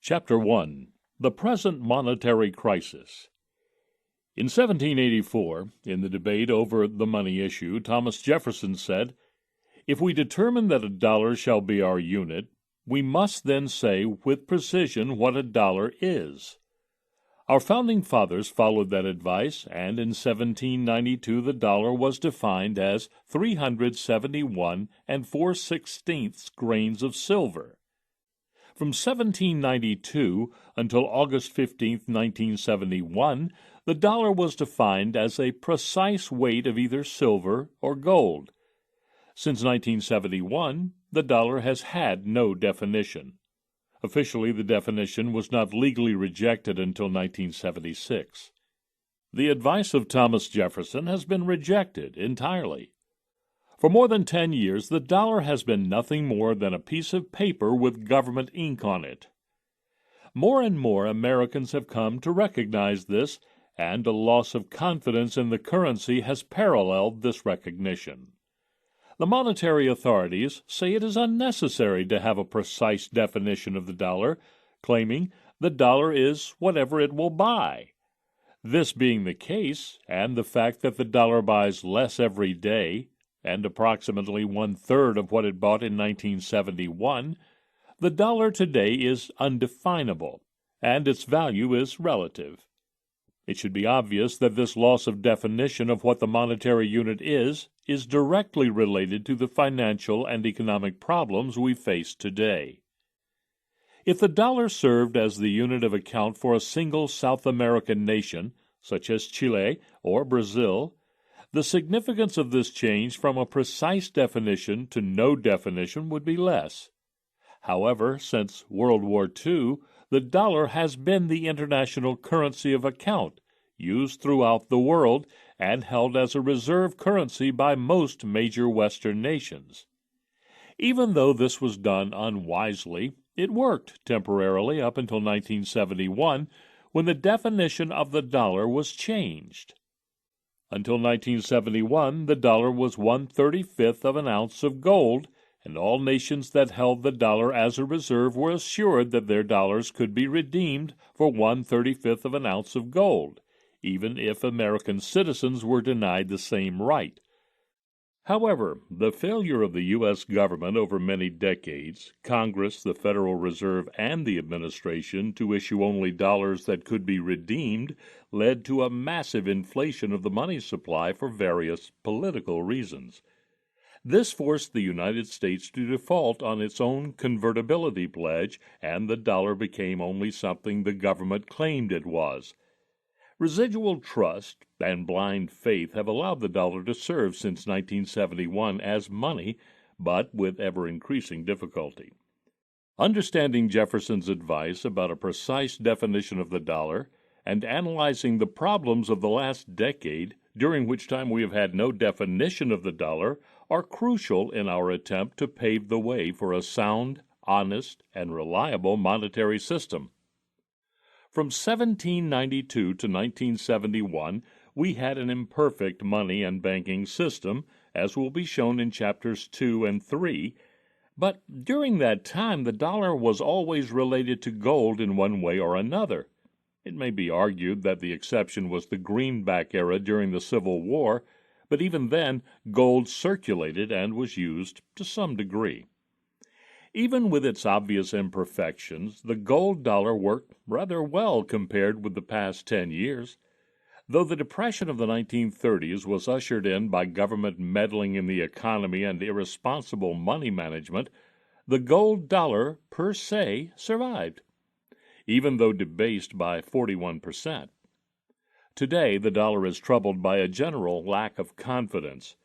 Chapter 1. The Present Monetary Crisis. In 1784, in the debate over the money issue, Thomas Jefferson said, "If we determine that a dollar shall be our unit, we must then say with precision what a dollar is." Our founding fathers followed that advice, and in 1792 the dollar was defined as 371 4/16 grains of silver. From 1792 until August 15, 1971, the dollar was defined as a precise weight of either silver or gold. Since 1971, the dollar has had no definition. Officially, the definition was not legally rejected until 1976. The advice of Thomas Jefferson has been rejected entirely. For more than 10 years, the dollar has been nothing more than a piece of paper with government ink on it. More and more Americans have come to recognize this, and a loss of confidence in the currency has paralleled this recognition. The monetary authorities say it is unnecessary to have a precise definition of the dollar, claiming the dollar is whatever it will buy. This being the case, and the fact that the dollar buys less every day, and approximately one-third of what it bought in 1971, the dollar today is undefinable, and its value is relative. It should be obvious that this loss of definition of what the monetary unit is directly related to the financial and economic problems we face today. If the dollar served as the unit of account for a single South American nation, such as Chile or Brazil, the significance of this change from a precise definition to no definition would be less. However, since World War II, the dollar has been the international currency of account, used throughout the world and held as a reserve currency by most major Western nations. Even though this was done unwisely, it worked temporarily up until 1971, when the definition of the dollar was changed. Until 1971, the dollar was 1/35 of an ounce of gold, and all nations that held the dollar as a reserve were assured that their dollars could be redeemed for 1/35 of an ounce of gold, even if American citizens were denied the same right. However, the failure of the U.S. government over many decades, Congress, the Federal Reserve, and the administration to issue only dollars that could be redeemed led to a massive inflation of the money supply for various political reasons. This forced the United States to default on its own convertibility pledge, and the dollar became only something the government claimed it was. Residual trust and blind faith have allowed the dollar to serve since 1971 as money, but with ever-increasing difficulty. Understanding Jefferson's advice about a precise definition of the dollar and analyzing the problems of the last decade, during which time we have had no definition of the dollar, are crucial in our attempt to pave the way for a sound, honest, and reliable monetary system. From 1792 to 1971, we had an imperfect money and banking system, as will be shown in chapters 2 and 3, but during that time the dollar was always related to gold in one way or another. It may be argued that the exception was the greenback era during the Civil War, but even then gold circulated and was used to some degree. Even with its obvious imperfections, the gold dollar worked rather well compared with the past 10 years. Though the Depression of the 1930s was ushered in by government meddling in the economy and irresponsible money management, the gold dollar per se survived, even though debased by 41%. Today, the dollar is troubled by a general lack of confidence.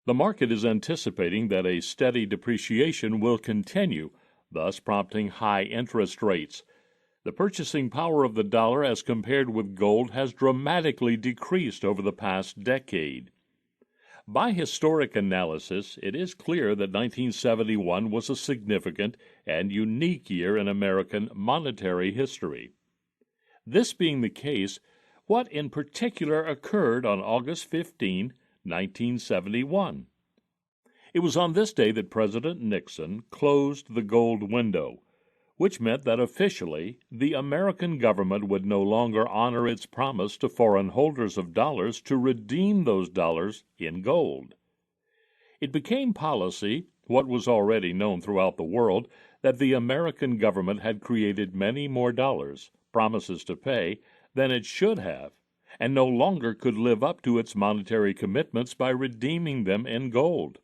The market is anticipating that a steady depreciation will continue, thus prompting high interest rates. The purchasing power of the dollar as compared with gold has dramatically decreased over the past decade. By historic analysis, it is clear that 1971 was a significant and unique year in American monetary history. This being the case, what in particular occurred on August 15, 1971? It was on this day that President Nixon closed the gold window, which meant that officially the American government would no longer honor its promise to foreign holders of dollars to redeem those dollars in gold. It became policy, what was already known throughout the world, that the American government had created many more dollars, promises to pay, than it should have, and no longer could live up to its monetary commitments by redeeming them in gold.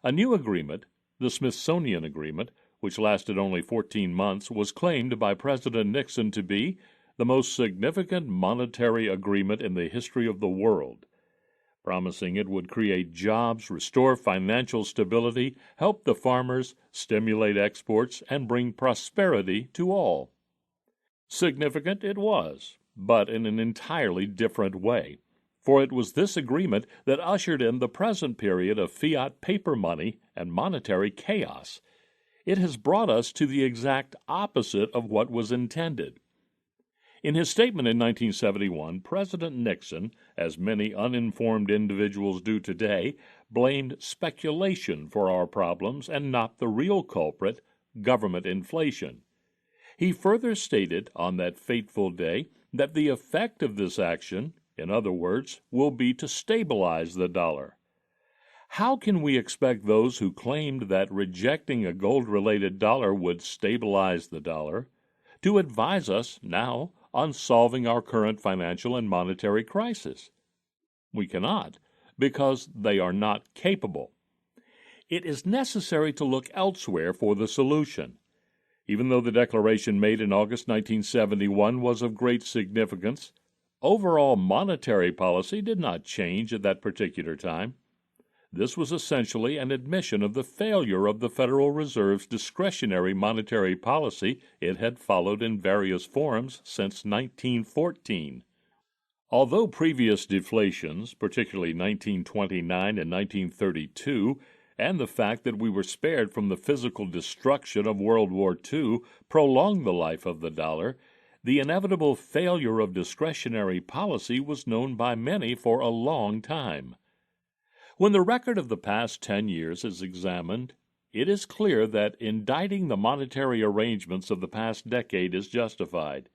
A new agreement, the Smithsonian Agreement, which lasted only 14 months, was claimed by President Nixon to be the most significant monetary agreement in the history of the world, promising it would create jobs, restore financial stability, help the farmers, stimulate exports, and bring prosperity to all. Significant it was, but in an entirely different way, for it was this agreement that ushered in the present period of fiat paper money and monetary chaos. It has brought us to the exact opposite of what was intended. In his statement in 1971, President Nixon, as many uninformed individuals do today, blamed speculation for our problems and not the real culprit, government inflation. He further stated on that fateful day that the effect of this action, in other words, will be to stabilize the dollar. How can we expect those who claimed that rejecting a gold-related dollar would stabilize the dollar to advise us now on solving our current financial and monetary crisis? We cannot, because they are not capable. It is necessary to look elsewhere for the solution. Even though the declaration made in August 1971 was of great significance, overall monetary policy did not change at that particular time. This was essentially an admission of the failure of the Federal Reserve's discretionary monetary policy it had followed in various forms since 1914. Although previous deflations, particularly 1929 and 1932, and the fact that we were spared from the physical destruction of World War II prolonged the life of the dollar, the inevitable failure of discretionary policy was known by many for a long time. When the record of the past 10 years is examined, it is clear that indicting the monetary arrangements of the past decade is justified.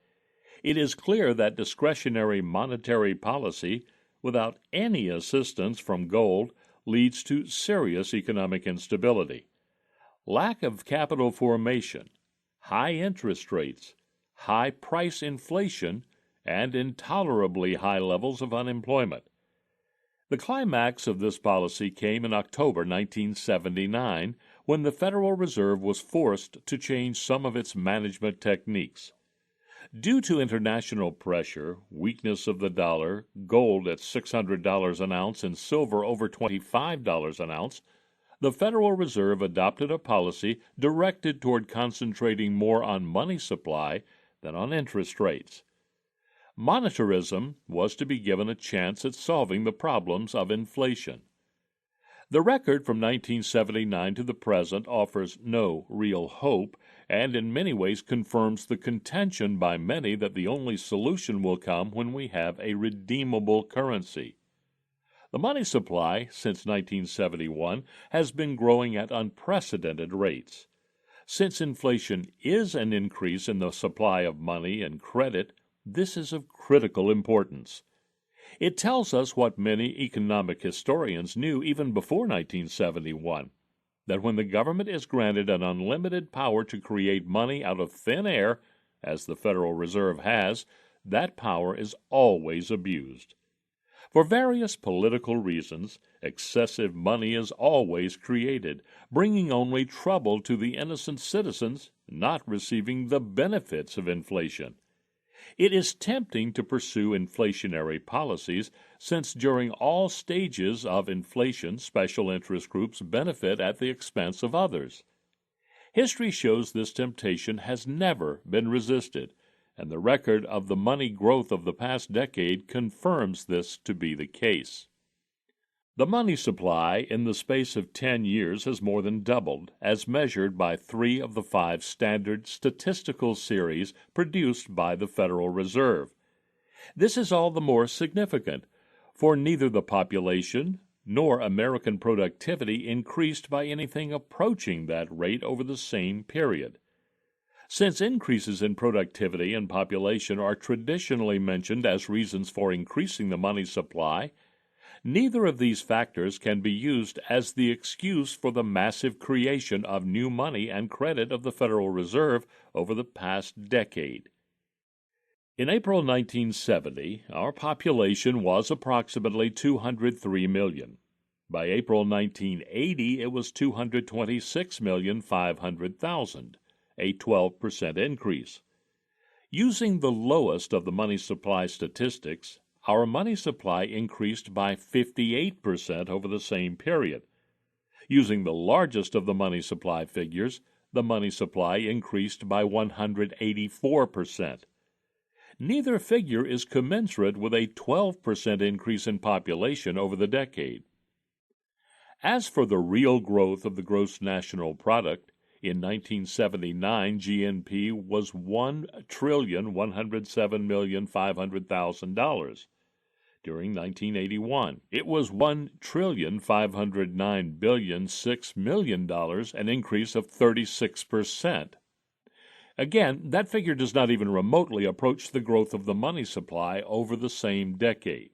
It is clear that discretionary monetary policy, without any assistance from gold, leads to serious economic instability. Lack of capital formation, high interest rates, high price inflation, and intolerably high levels of unemployment. The climax of this policy came in October 1979, when the Federal Reserve was forced to change some of its management techniques. Due to international pressure, weakness of the dollar, gold at $600 an ounce and silver over $25 an ounce, the Federal Reserve adopted a policy directed toward concentrating more on money supply than on interest rates. Monetarism was to be given a chance at solving the problems of inflation. The record from 1979 to the present offers no real hope, and in many ways confirms the contention by many that the only solution will come when we have a redeemable currency. The money supply, since 1971, has been growing at unprecedented rates. Since inflation is an increase in the supply of money and credit, this is of critical importance. It tells us what many economic historians knew even before 1971, that when the government is granted an unlimited power to create money out of thin air, as the Federal Reserve has, that power is always abused. For various political reasons, excessive money is always created, bringing only trouble to the innocent citizens not receiving the benefits of inflation. It is tempting to pursue inflationary policies, since during all stages of inflation, special interest groups benefit at the expense of others. History shows this temptation has never been resisted, and the record of the money growth of the past decade confirms this to be the case. The money supply in the space of 10 years has more than doubled, as measured by 3 of the 5 standard statistical series produced by the Federal Reserve. This is all the more significant, for neither the population nor American productivity increased by anything approaching that rate over the same period. Since increases in productivity and population are traditionally mentioned as reasons for increasing the money supply, neither of these factors can be used as the excuse for the massive creation of new money and credit of the Federal Reserve over the past decade. In April 1970, our population was approximately 203 million. By April 1980, it was 226,500,000, a 12% increase. Using the lowest of the money supply statistics, our money supply increased by 58% over the same period. Using the largest of the money supply figures, the money supply increased by 184%. Neither figure is commensurate with a 12% increase in population over the decade. As for the real growth of the gross national product, in 1979 GNP was $1,107,500,000. During 1981, it was $1,509,006,000,000, an increase of 36%. Again, that figure does not even remotely approach the growth of the money supply over the same decade.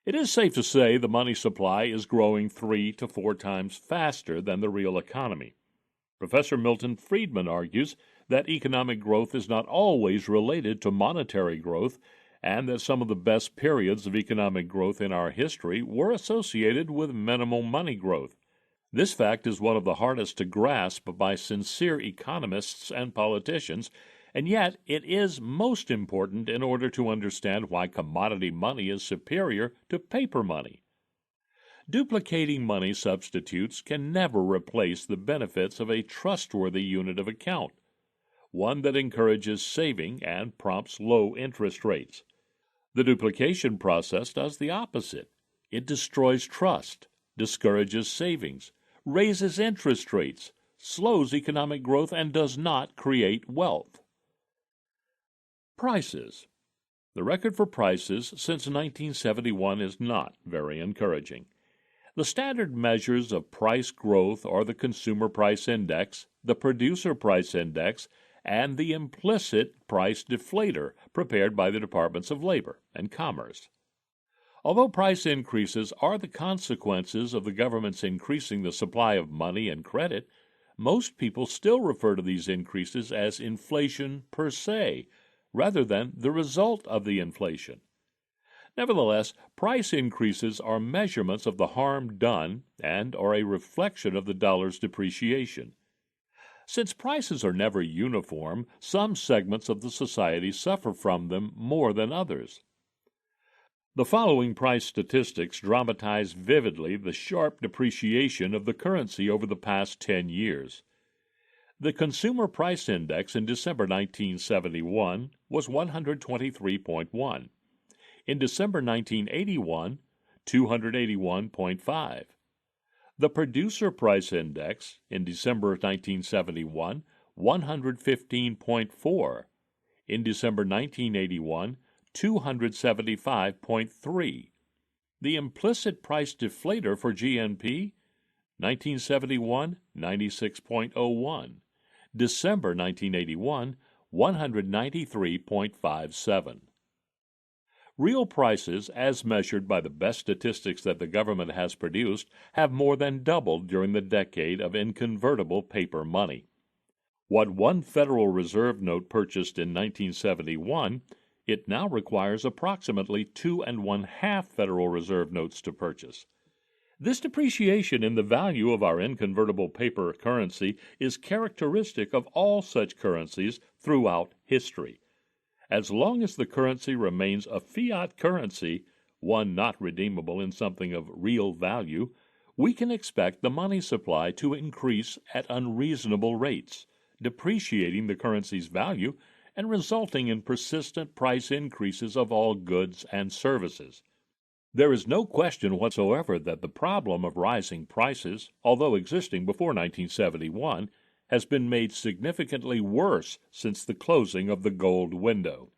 It is safe to say the money supply is growing 3 to 4 times faster than the real economy. Professor Milton Friedman argues that economic growth is not always related to monetary growth, and that some of the best periods of economic growth in our history were associated with minimal money growth. This fact is one of the hardest to grasp by sincere economists and politicians, and yet it is most important in order to understand why commodity money is superior to paper money. Duplicating money substitutes can never replace the benefits of a trustworthy unit of account, one that encourages saving and prompts low interest rates. The duplication process does the opposite. It destroys trust, discourages savings, raises interest rates, slows economic growth, and does not create wealth. Prices. The record for prices since 1971 is not very encouraging. The standard measures of price growth are the Consumer Price Index, the Producer Price Index, and the implicit price deflator prepared by the Departments of Labor and Commerce. Although price increases are the consequences of the government's increasing the supply of money and credit, most people still refer to these increases as inflation per se, rather than the result of the inflation. Nevertheless, price increases are measurements of the harm done and are a reflection of the dollar's depreciation. Since prices are never uniform, some segments of the society suffer from them more than others. The following price statistics dramatize vividly the sharp depreciation of the currency over the past 10 years. The Consumer Price Index in December 1971 was 123.1. In December 1981, 281.5. The Producer Price Index in December 1971, 115.4. In December 1981, 275.3. The Implicit Price Deflator for GNP, 1971, 96.01. December 1981, 193.57. Real prices, as measured by the best statistics that the government has produced, have more than doubled during the decade of inconvertible paper money. What one Federal Reserve note purchased in 1971, it now requires approximately 2 1/2 Federal Reserve notes to purchase. This depreciation in the value of our inconvertible paper currency is characteristic of all such currencies throughout history. As long as the currency remains a fiat currency, one not redeemable in something of real value, we can expect the money supply to increase at unreasonable rates, depreciating the currency's value and resulting in persistent price increases of all goods and services. There is no question whatsoever that the problem of rising prices, although existing before 1971, has been made significantly worse since the closing of the gold window.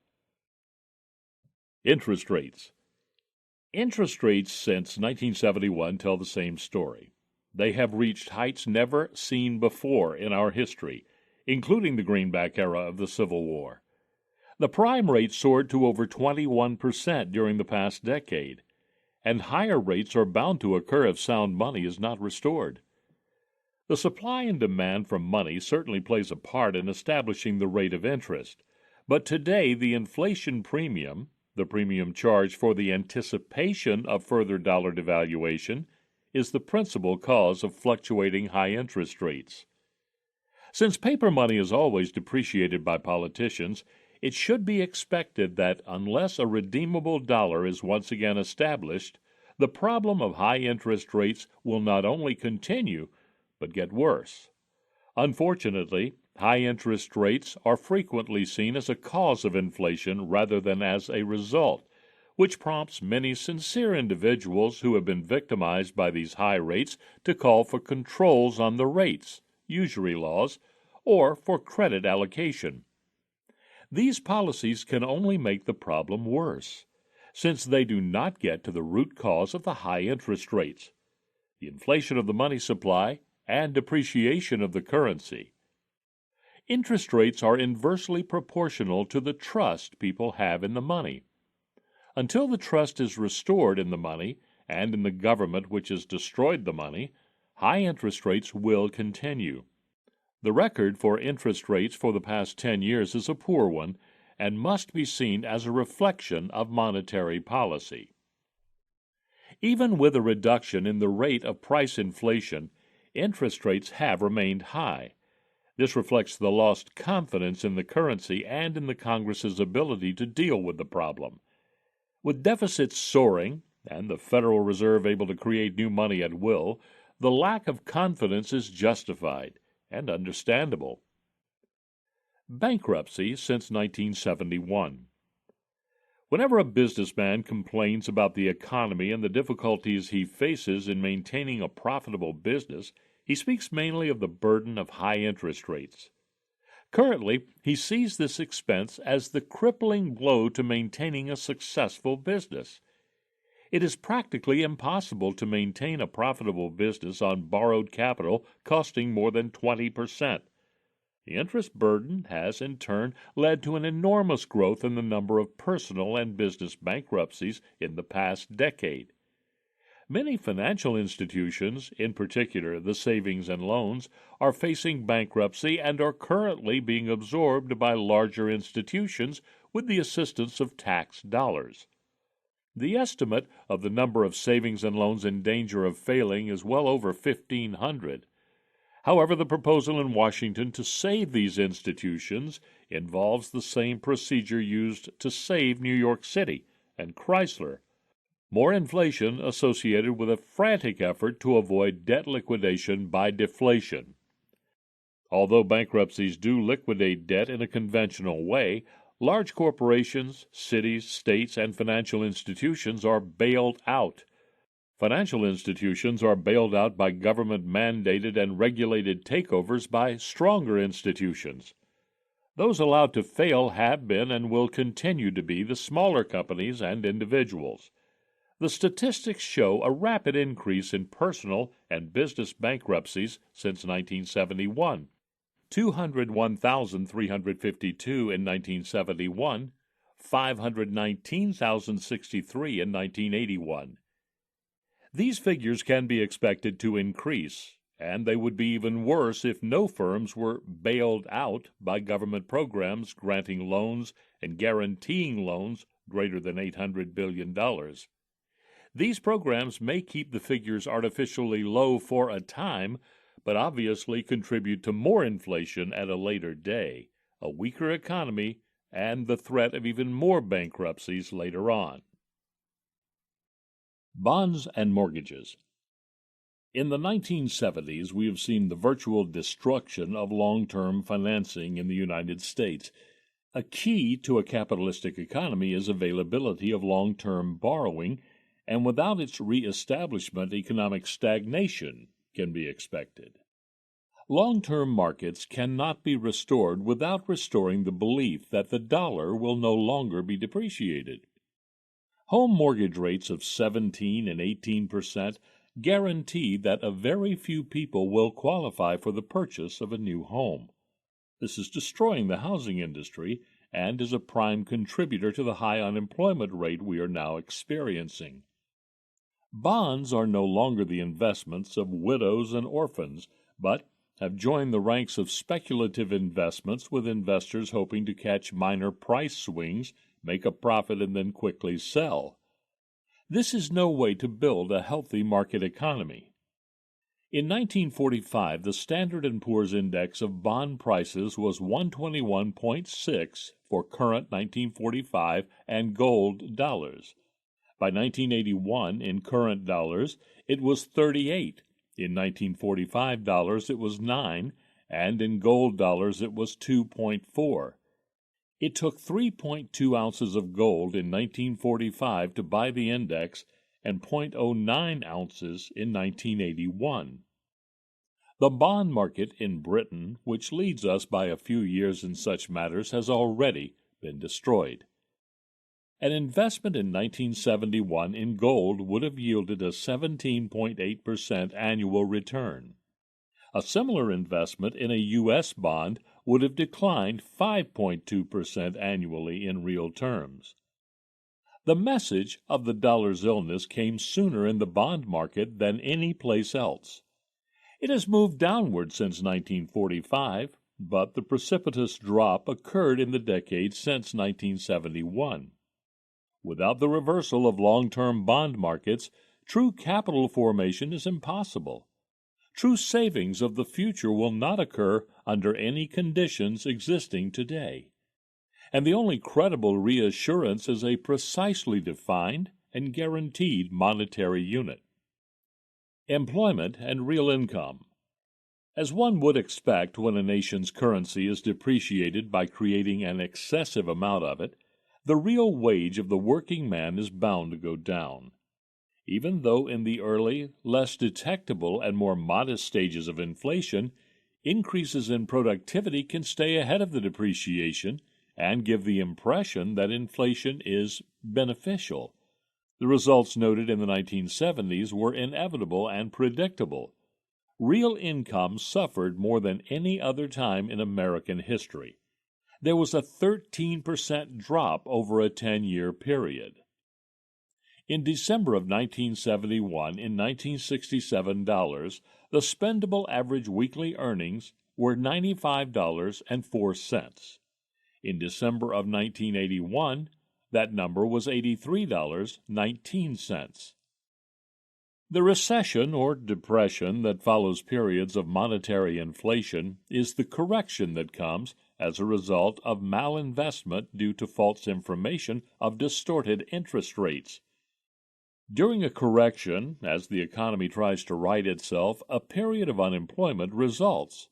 Interest rates. Interest rates since 1971 tell the same story. They have reached heights never seen before in our history, including the greenback era of the Civil War. The prime rate soared to over 21% during the past decade, and higher rates are bound to occur if sound money is not restored. The supply and demand for money certainly plays a part in establishing the rate of interest, but today the inflation premium, the premium charged for the anticipation of further dollar devaluation, is the principal cause of fluctuating high interest rates. Since paper money is always depreciated by politicians, it should be expected that unless a redeemable dollar is once again established, the problem of high interest rates will not only continue, but get worse. Unfortunately, high interest rates are frequently seen as a cause of inflation rather than as a result, which prompts many sincere individuals who have been victimized by these high rates to call for controls on the rates, usury laws, or for credit allocation. These policies can only make the problem worse, since they do not get to the root cause of the high interest rates, the inflation of the money supply and depreciation of the currency. Interest rates are inversely proportional to the trust people have in the money. Until the trust is restored in the money and in the government which has destroyed the money, high interest rates will continue. The record for interest rates for the past 10 years is a poor one and must be seen as a reflection of monetary policy. Even with a reduction in the rate of price inflation, interest rates have remained high. This reflects the lost confidence in the currency and in the Congress's ability to deal with the problem. With deficits soaring and the Federal Reserve able to create new money at will, the lack of confidence is justified and understandable. Bankruptcy since 1971. Whenever a businessman complains about the economy and the difficulties he faces in maintaining a profitable business, he speaks mainly of the burden of high interest rates. Currently, he sees this expense as the crippling blow to maintaining a successful business. It is practically impossible to maintain a profitable business on borrowed capital costing more than 20%. The interest burden has, in turn, led to an enormous growth in the number of personal and business bankruptcies in the past decade. Many financial institutions, in particular the savings and loans, are facing bankruptcy and are currently being absorbed by larger institutions with the assistance of tax dollars. The estimate of the number of savings and loans in danger of failing is well over 1,500. However, the proposal in Washington to save these institutions involves the same procedure used to save New York City and Chrysler. More inflation associated with a frantic effort to avoid debt liquidation by deflation. Although bankruptcies do liquidate debt in a conventional way, large corporations, cities, states, and financial institutions are bailed out. Financial institutions are bailed out by government-mandated and regulated takeovers by stronger institutions. Those allowed to fail have been and will continue to be the smaller companies and individuals. The statistics show a rapid increase in personal and business bankruptcies since 1971. 201,352 in 1971, 519,063 in 1981. These figures can be expected to increase, and they would be even worse if no firms were bailed out by government programs granting loans and guaranteeing loans greater than $800 billion. These programs may keep the figures artificially low for a time, but obviously contribute to more inflation at a later day, a weaker economy, and the threat of even more bankruptcies later on. Bonds and mortgages. In the 1970s, we have seen the virtual destruction of long-term financing in the United States. A key to a capitalistic economy is availability of long-term borrowing, and without its reestablishment, economic stagnation can be expected. Long-term markets cannot be restored without restoring the belief that the dollar will no longer be depreciated. Home mortgage rates of 17% and 18% guarantee that a very few people will qualify for the purchase of a new home. This is destroying the housing industry and is a prime contributor to the high unemployment rate we are now experiencing. Bonds are no longer the investments of widows and orphans, but have joined the ranks of speculative investments with investors hoping to catch minor price swings, make a profit, and then quickly sell. This is no way to build a healthy market economy. In 1945, the Standard & Poor's index of bond prices was 121.6 for current 1945 and gold dollars. By 1981, in current dollars, it was 38. In 1945 dollars, it was 9, and in gold dollars, it was 2.4. It took 3.2 ounces of gold in 1945 to buy the index and 0.09 ounces in 1981. The bond market in Britain, which leads us by a few years in such matters, has already been destroyed. An investment in 1971 in gold would have yielded a 17.8% annual return. A similar investment in a U.S. bond would have declined 5.2% annually in real terms. The message of the dollar's illness came sooner in the bond market than any place else. It has moved downward since 1945, but the precipitous drop occurred in the decades since 1971. Without the reversal of long-term bond markets, true capital formation is impossible. True savings of the future will not occur under any conditions existing today. And the only credible reassurance is a precisely defined and guaranteed monetary unit. Employment and real income. As one would expect when a nation's currency is depreciated by creating an excessive amount of it, the real wage of the working man is bound to go down. Even though in the early, less detectable, and more modest stages of inflation, increases in productivity can stay ahead of the depreciation and give the impression that inflation is beneficial. The results noted in the 1970s were inevitable and predictable. Real income suffered more than any other time in American history. There was a 13% drop over a 10-year period. In December of 1971, in 1967 dollars, the spendable average weekly earnings were $95.04. In December of 1981, that number was $83.19. The recession or depression that follows periods of monetary inflation is the correction that comes as a result of malinvestment due to false information of distorted interest rates. During a correction, as the economy tries to right itself, a period of unemployment results.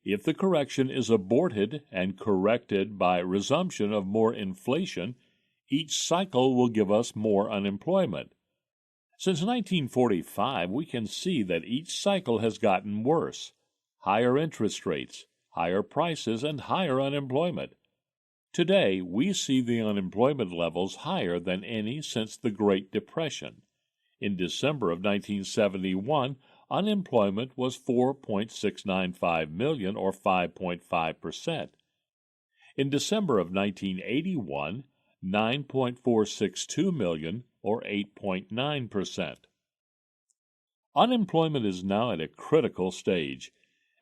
If the correction is aborted and corrected by resumption of more inflation, each cycle will give us more unemployment. Since 1945, we can see that each cycle has gotten worse. Higher interest rates, higher prices, and higher unemployment. Today, we see the unemployment levels higher than any since the Great Depression. In December of 1971, unemployment was 4.695 million, or 5.5%. In December of 1981, 9.462 million, or 8.9%. Unemployment is now at a critical stage,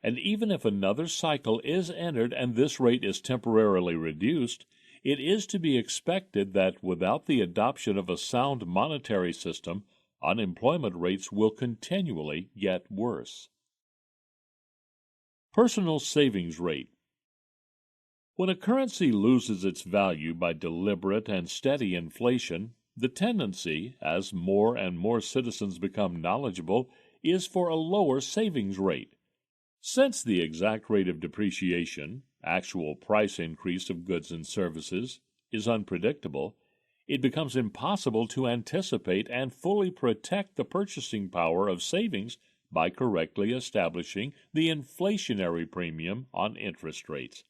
and even if another cycle is entered and this rate is temporarily reduced, it is to be expected that without the adoption of a sound monetary system, unemployment rates will continually get worse. Personal savings rate. When a currency loses its value by deliberate and steady inflation, the tendency, as more and more citizens become knowledgeable, is for a lower savings rate. Since the exact rate of depreciation, actual price increase of goods and services, is unpredictable, it becomes impossible to anticipate and fully protect the purchasing power of savings by correctly establishing the inflationary premium on interest rates.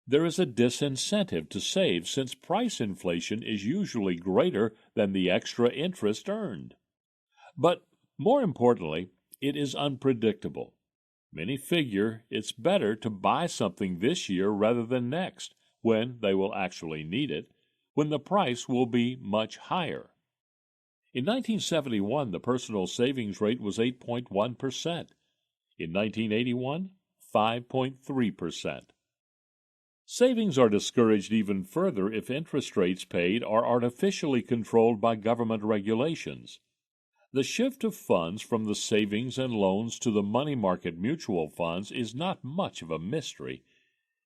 There is a disincentive to save since price inflation is usually greater than the extra interest earned. But more importantly, it is unpredictable. Many figure it's better to buy something this year rather than next, when they will actually need it, when the price will be much higher. In 1971, the personal savings rate was 8.1%. In 1981, 5.3%. Savings are discouraged even further if interest rates paid are artificially controlled by government regulations. The shift of funds from the savings and loans to the money market mutual funds is not much of a mystery.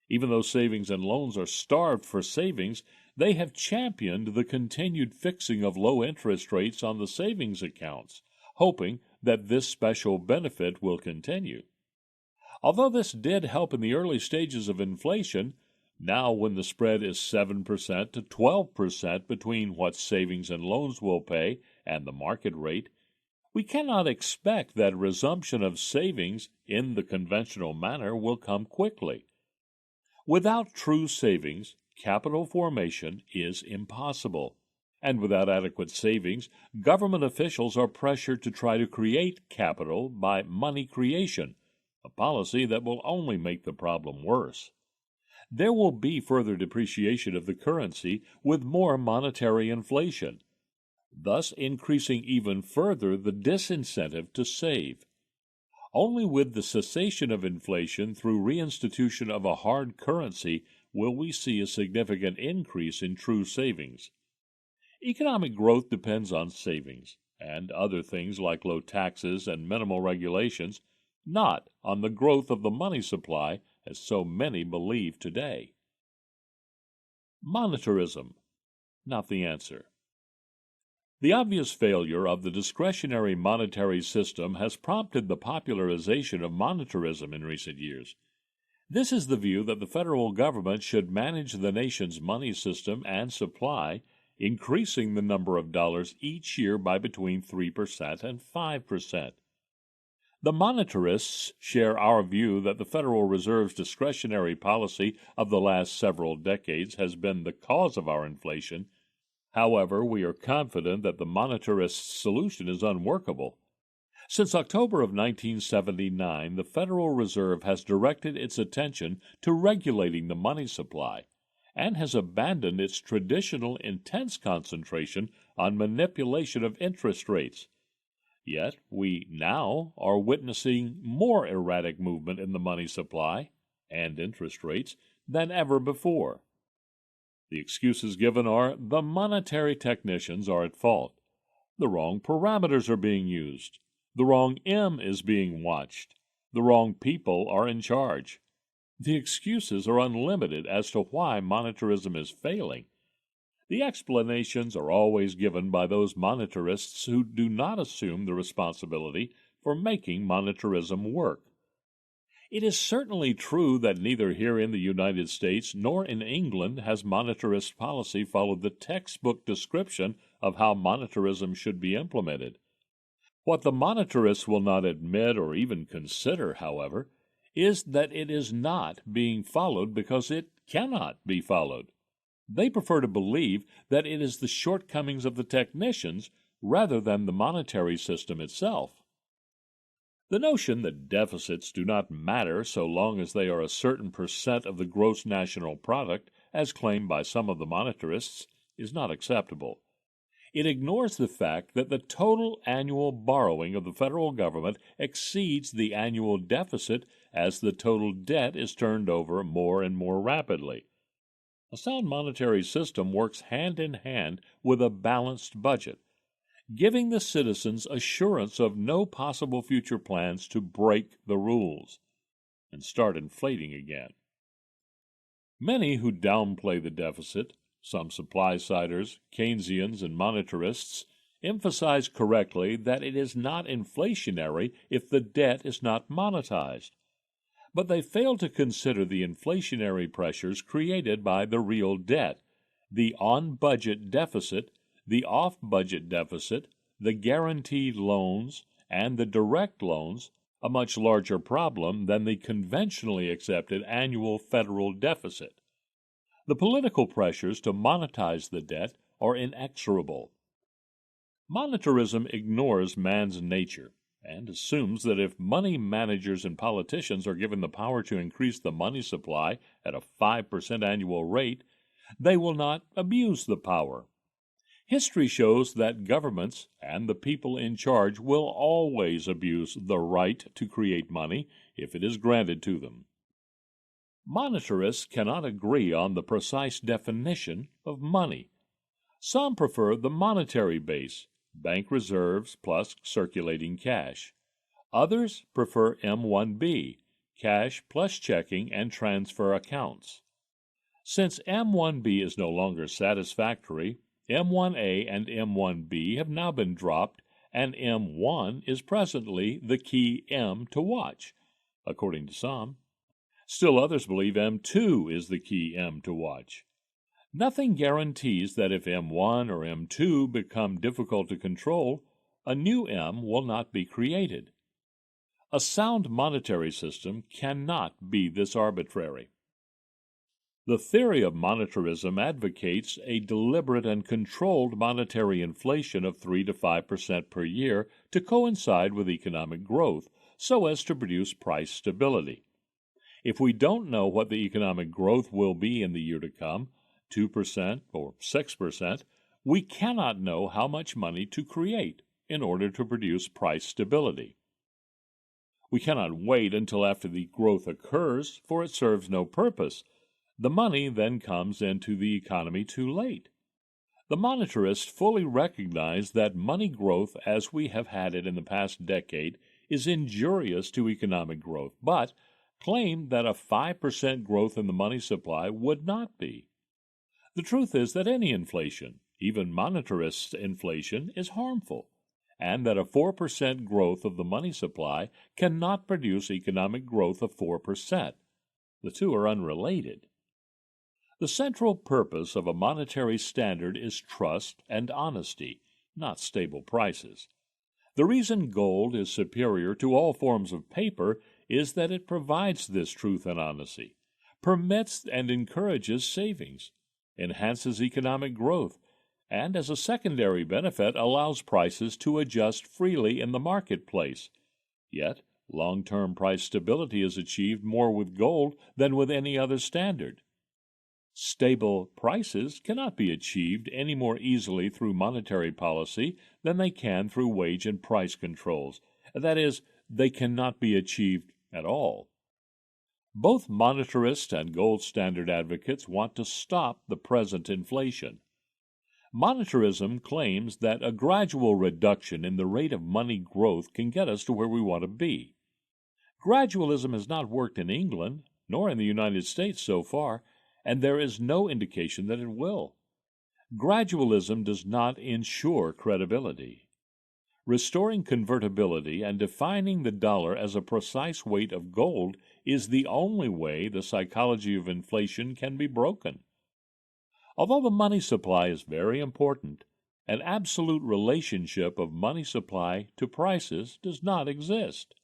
Even though savings and loans are starved for savings, they have championed the continued fixing of low interest rates on the savings accounts, hoping that this special benefit will continue. Although this did help in the early stages of inflation, now when the spread is 7% to 12% between what savings and loans will pay and the market rate, we cannot expect that resumption of savings in the conventional manner will come quickly. Without true savings, capital formation is impossible, and without adequate savings, government officials are pressured to try to create capital by money creation, a policy that will only make the problem worse. There will be further depreciation of the currency with more monetary inflation, thus increasing even further the disincentive to save. Only with the cessation of inflation through reinstitution of a hard currency will we see a significant increase in true savings. Economic growth depends on savings, and other things like low taxes and minimal regulations, not on the growth of the money supply, as so many believe today. Monetarism, not the answer. The obvious failure of the discretionary monetary system has prompted the popularization of monetarism in recent years. This is the view that the federal government should manage the nation's money system and supply, increasing the number of dollars each year by between 3% and 5%. The monetarists share our view that the Federal Reserve's discretionary policy of the last several decades has been the cause of our inflation. However, we are confident that the monetarist solution is unworkable. Since October of 1979, the Federal Reserve has directed its attention to regulating the money supply and has abandoned its traditional intense concentration on manipulation of interest rates. Yet we now are witnessing more erratic movement in the money supply and interest rates than ever before. The excuses given are the monetary technicians are at fault. The wrong parameters are being used. The wrong M is being watched. The wrong people are in charge. The excuses are unlimited as to why monetarism is failing. The explanations are always given by those monetarists who do not assume the responsibility for making monetarism work. It is certainly true that neither here in the United States nor in England has monetarist policy followed the textbook description of how monetarism should be implemented. What the monetarists will not admit or even consider, however, is that it is not being followed because it cannot be followed. They prefer to believe that it is the shortcomings of the technicians rather than the monetary system itself. The notion that deficits do not matter so long as they are a certain percent of the gross national product, as claimed by some of the monetarists, is not acceptable. It ignores the fact that the total annual borrowing of the federal government exceeds the annual deficit as the total debt is turned over more and more rapidly. A sound monetary system works hand in hand with a balanced budget, giving the citizens assurance of no possible future plans to break the rules and start inflating again. Many who downplay the deficit, some supply-siders, Keynesians, and monetarists, emphasize correctly that it is not inflationary if the debt is not monetized. But they fail to consider the inflationary pressures created by the real debt, the on-budget deficit, the off-budget deficit, the guaranteed loans, and the direct loans, a much larger problem than the conventionally accepted annual federal deficit. The political pressures to monetize the debt are inexorable. Monetarism ignores man's nature and assumes that if money managers and politicians are given the power to increase the money supply at a 5% annual rate, they will not abuse the power. History shows that governments and the people in charge will always abuse the right to create money if it is granted to them. Monetarists cannot agree on the precise definition of money. Some prefer the monetary base, bank reserves plus circulating cash. Others prefer M1B, cash plus checking and transfer accounts. Since M1B is no longer satisfactory, M1A and M1B have now been dropped, and M1 is presently the key M to watch, according to some. Still others believe M2 is the key M to watch. Nothing guarantees that if M1 or M2 become difficult to control, a new M will not be created. A sound monetary system cannot be this arbitrary. The theory of monetarism advocates a deliberate and controlled monetary inflation of 3 to 5% per year to coincide with economic growth, so as to produce price stability. If we don't know what the economic growth will be in the year to come, 2% or 6%, we cannot know how much money to create in order to produce price stability. We cannot wait until after the growth occurs, for it serves no purpose. The money then comes into the economy too late. The monetarists fully recognize that money growth as we have had it in the past decade is injurious to economic growth, but claim that a 5% growth in the money supply would not be. The truth is that any inflation, even monetarist inflation, is harmful, and that a 4% growth of the money supply cannot produce economic growth of 4%. The two are unrelated. The central purpose of a monetary standard is trust and honesty, not stable prices. The reason gold is superior to all forms of paper is that it provides this truth and honesty, permits and encourages savings, enhances economic growth, and as a secondary benefit allows prices to adjust freely in the marketplace. Yet, long-term price stability is achieved more with gold than with any other standard. Stable prices cannot be achieved any more easily through monetary policy than they can through wage and price controls. That is, they cannot be achieved at all. Both monetarist and gold standard advocates want to stop the present inflation. Monetarism claims that a gradual reduction in the rate of money growth can get us to where we want to be. Gradualism has not worked in England, nor in the United States so far, and there is no indication that it will. Gradualism does not ensure credibility. Restoring convertibility and defining the dollar as a precise weight of gold is the only way the psychology of inflation can be broken. Although the money supply is very important, an absolute relationship of money supply to prices does not exist.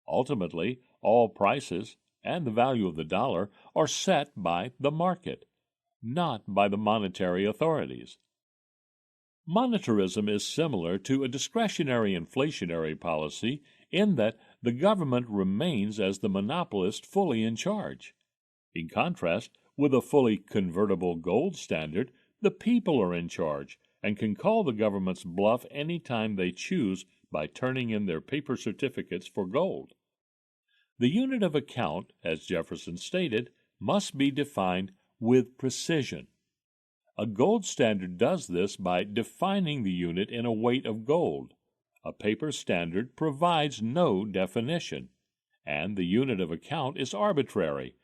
Ultimately, all prices and the value of the dollar are set by the market, not by the monetary authorities. Monetarism is similar to a discretionary inflationary policy in that the government remains as the monopolist fully in charge. In contrast, with a fully convertible gold standard, the people are in charge and can call the government's bluff any time they choose by turning in their paper certificates for gold. The unit of account, as Jefferson stated, must be defined with precision. A gold standard does this by defining the unit in a weight of gold. A paper standard provides no definition, and the unit of account is arbitrary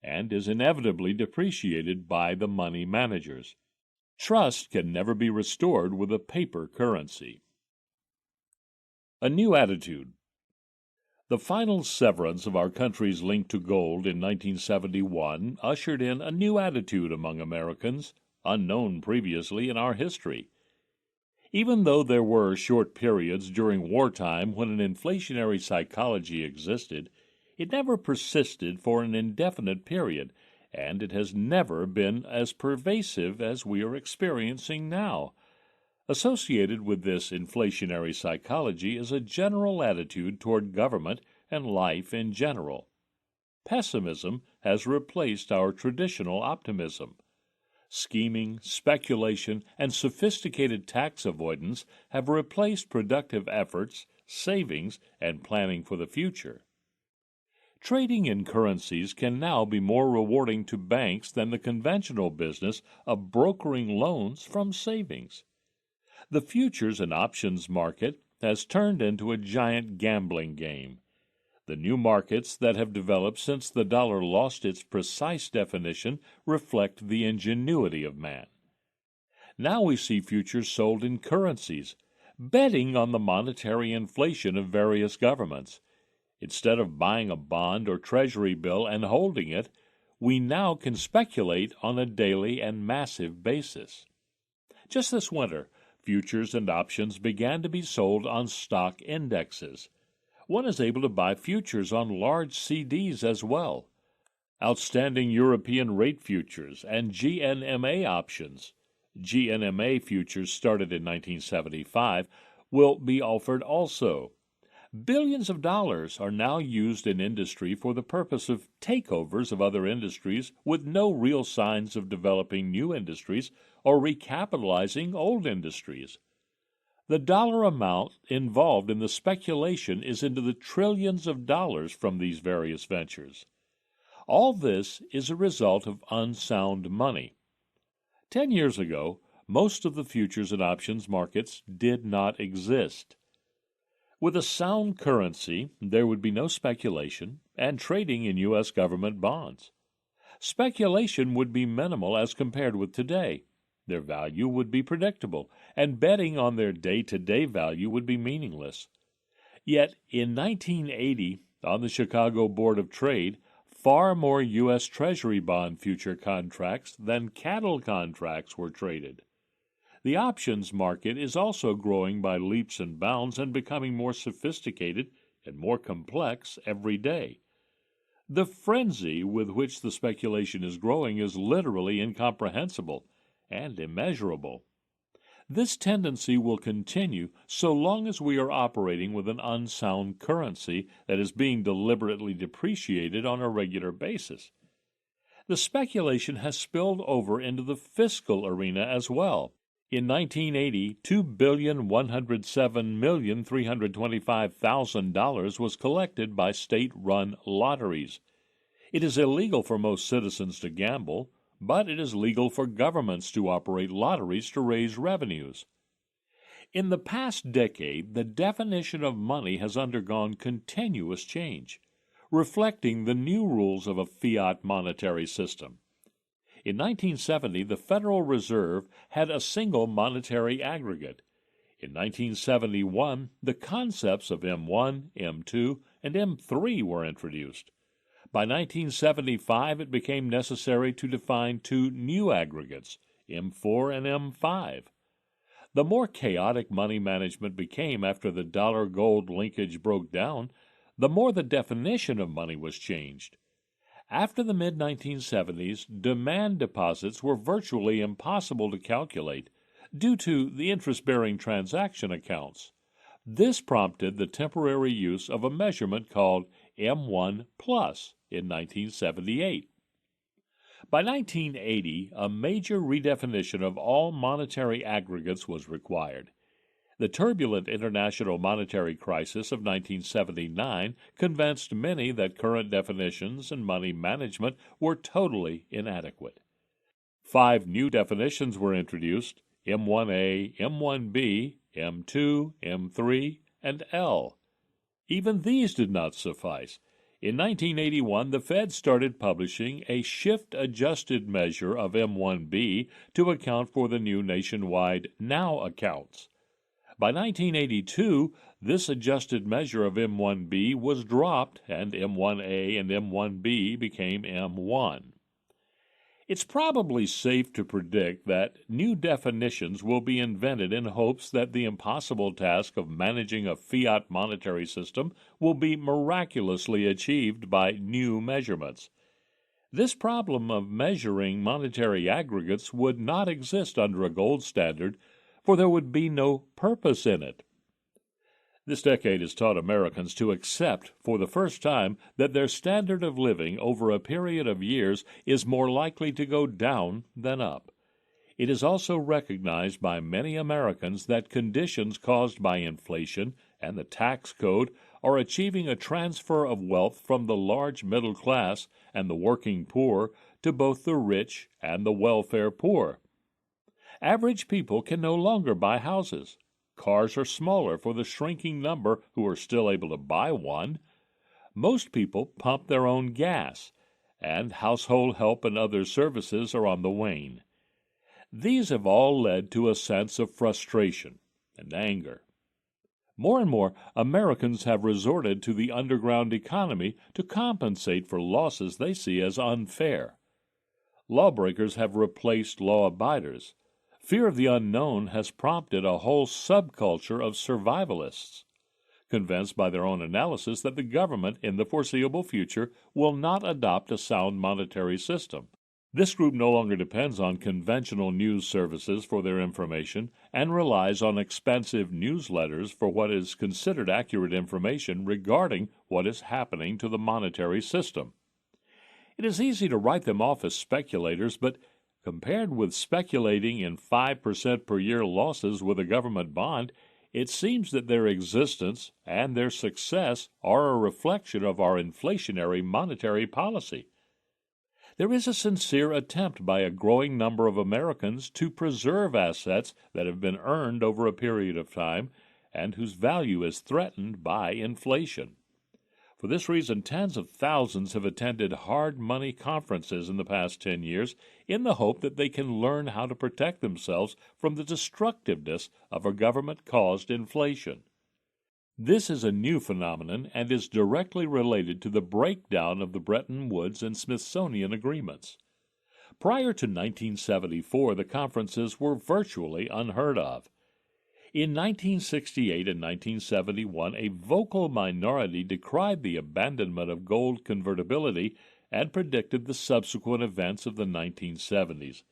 and is inevitably depreciated by the money managers. Trust can never be restored with a paper currency. A new attitude. The final severance of our country's link to gold in 1971 ushered in a new attitude among Americans, unknown previously in our history. Even though there were short periods during wartime when an inflationary psychology existed, it never persisted for an indefinite period, and it has never been as pervasive as we are experiencing now. Associated with this inflationary psychology is a general attitude toward government and life in general. Pessimism has replaced our traditional optimism. Scheming, speculation, and sophisticated tax avoidance have replaced productive efforts, savings, and planning for the future. Trading in currencies can now be more rewarding to banks than the conventional business of brokering loans from savings. The futures and options market has turned into a giant gambling game. The new markets that have developed since the dollar lost its precise definition reflect the ingenuity of man. Now we see futures sold in currencies, betting on the monetary inflation of various governments. Instead of buying a bond or treasury bill and holding it, we now can speculate on a daily and massive basis. Just this winter, futures and options began to be sold on stock indexes. One is able to buy futures on large CDs as well. Outstanding European rate futures and GNMA options. GNMA futures started in 1975 will be offered also. Billions of dollars are now used in industry for the purpose of takeovers of other industries with no real signs of developing new industries or recapitalizing old industries. The dollar amount involved in the speculation is into the trillions of dollars from these various ventures. All this is a result of unsound money. 10 years ago, most of the futures and options markets did not exist. With a sound currency, there would be no speculation and trading in U.S. government bonds. Speculation would be minimal as compared with today. Their value would be predictable, and betting on their day-to-day value would be meaningless. Yet, in 1980, on the Chicago Board of Trade, far more U.S. Treasury bond future contracts than cattle contracts were traded. The options market is also growing by leaps and bounds and becoming more sophisticated and more complex every day. The frenzy with which the speculation is growing is literally incomprehensible and immeasurable. This tendency will continue so long as we are operating with an unsound currency that is being deliberately depreciated on a regular basis. The speculation has spilled over into the fiscal arena as well. In 1980, $2,107,325,000 was collected by state-run lotteries. It is illegal for most citizens to gamble, but it is legal for governments to operate lotteries to raise revenues. In the past decade, the definition of money has undergone continuous change, reflecting the new rules of a fiat monetary system. In 1970, the Federal Reserve had a single monetary aggregate. In 1971, the concepts of M1, M2, and M3 were introduced. By 1975, it became necessary to define two new aggregates, M4 and M5. The more chaotic money management became after the dollar-gold linkage broke down, the more the definition of money was changed. After the mid-1970s, demand deposits were virtually impossible to calculate due to the interest-bearing transaction accounts. This prompted the temporary use of a measurement called M1 plus in 1978. By 1980, a major redefinition of all monetary aggregates was required. The turbulent international monetary crisis of 1979 convinced many that current definitions and money management were totally inadequate. 5 new definitions were introduced: M1A, M1B, M2, M3, and L. Even these did not suffice. In 1981, the Fed started publishing a shift-adjusted measure of M1B to account for the new nationwide now accounts. By 1982, this adjusted measure of M1B was dropped, and M1A and M1B became M1. It's probably safe to predict that new definitions will be invented in hopes that the impossible task of managing a fiat monetary system will be miraculously achieved by new measurements. This problem of measuring monetary aggregates would not exist under a gold standard, for there would be no purpose in it. This decade has taught Americans to accept, for the first time, that their standard of living over a period of years is more likely to go down than up. It is also recognized by many Americans that conditions caused by inflation and the tax code are achieving a transfer of wealth from the large middle class and the working poor to both the rich and the welfare poor. Average people can no longer buy houses. Cars are smaller for the shrinking number who are still able to buy one. Most people pump their own gas, and household help and other services are on the wane. These have all led to a sense of frustration and anger. More and more Americans have resorted to the underground economy to compensate for losses they see as unfair. Lawbreakers have replaced law-abiders. Fear of the unknown has prompted a whole subculture of survivalists, convinced by their own analysis that the government in the foreseeable future will not adopt a sound monetary system. This group no longer depends on conventional news services for their information and relies on expensive newsletters for what is considered accurate information regarding what is happening to the monetary system. It is easy to write them off as speculators, but compared with speculating in 5% per year losses with a government bond, it seems that their existence and their success are a reflection of our inflationary monetary policy. There is a sincere attempt by a growing number of Americans to preserve assets that have been earned over a period of time and whose value is threatened by inflation. For this reason, tens of thousands have attended hard money conferences in the past 10 years in the hope that they can learn how to protect themselves from the destructiveness of a government-caused inflation. This is a new phenomenon and is directly related to the breakdown of the Bretton Woods and Smithsonian agreements. Prior to 1974, the conferences were virtually unheard of. In 1968 and 1971, a vocal minority decried the abandonment of gold convertibility and predicted the subsequent events of the 1970s.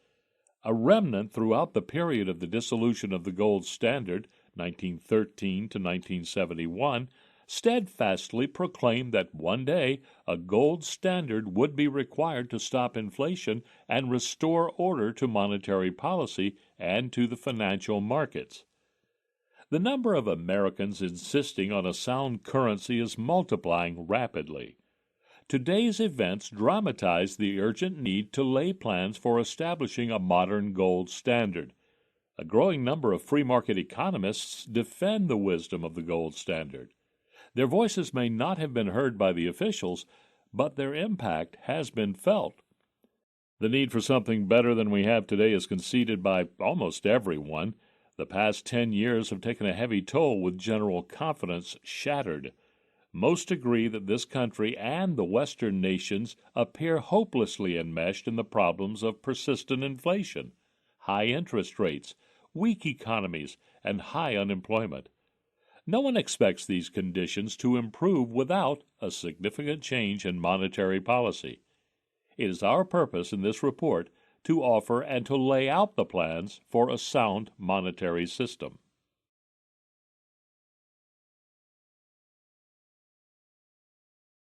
A remnant throughout the period of the dissolution of the gold standard, 1913 to 1971, steadfastly proclaimed that one day a gold standard would be required to stop inflation and restore order to monetary policy and to the financial markets. The number of Americans insisting on a sound currency is multiplying rapidly. Today's events dramatize the urgent need to lay plans for establishing a modern gold standard. A growing number of free market economists defend the wisdom of the gold standard. Their voices may not have been heard by the officials, but their impact has been felt. The need for something better than we have today is conceded by almost everyone. The past 10 years have taken a heavy toll with general confidence shattered. Most agree that this country and the Western nations appear hopelessly enmeshed in the problems of persistent inflation, high interest rates, weak economies, and high unemployment. No one expects these conditions to improve without a significant change in monetary policy. It is our purpose in this report to offer and to lay out the plans for a sound monetary system.